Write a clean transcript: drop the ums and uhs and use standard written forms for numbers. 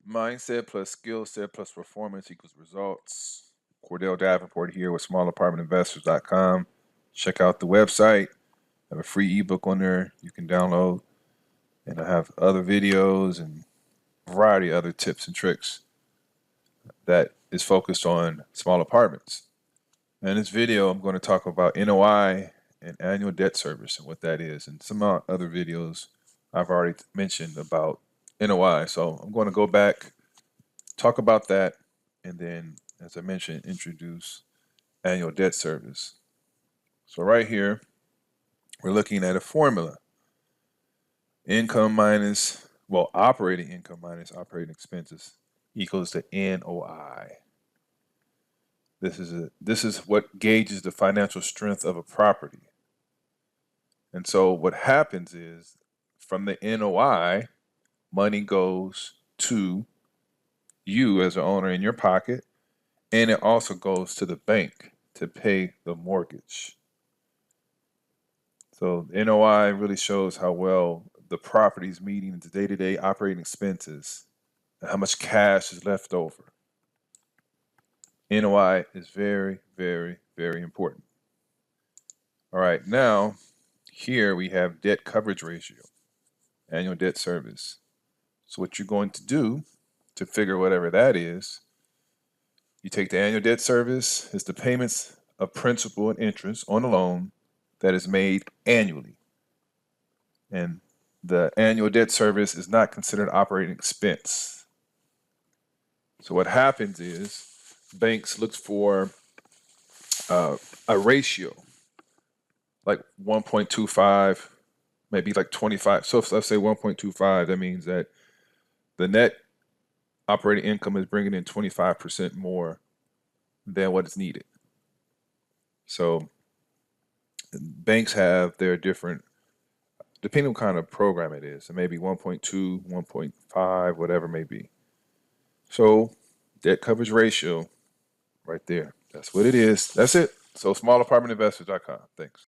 Mindset plus skill set plus performance equals results. Cordell Davenport here with smallapartmentinvestors.com. Check out the website. I have a free ebook on there you can download. And I have other videos and a variety of other tips and tricks that is focused on small apartments. And in this video, I'm going to talk about NOI and annual debt service and what that is. And some other videos I've already mentioned about NOI. So I'm going to go back, talk about that, and then, as I mentioned, introduce annual debt service. So right here, we're looking at a formula. Operating income minus operating expenses equals to NOI. This is what gauges the financial strength of a property. And so what happens is, from the NOI, money goes to you as an owner in your pocket, and it also goes to the bank to pay the mortgage. So NOI really shows how well the property is meeting the day-to-day operating expenses and how much cash is left over. NOI is very, very, very important. All right, now here we have debt coverage ratio, annual debt service. So what you're going to do to figure whatever that is, you take the annual debt service, it's the payments of principal and interest on a loan that is made annually. And the annual debt service is not considered operating expense. So what happens is banks look for a ratio, like 1.25, maybe like 25. So if let's say 1.25, that means that the net operating income is bringing in 25% more than what is needed. So banks have their different, depending on what kind of program it is, so maybe 1.2, 1.5, whatever it may be. So debt coverage ratio right there. That's what it is. That's it. So smallapartmentinvestors.com. Thanks.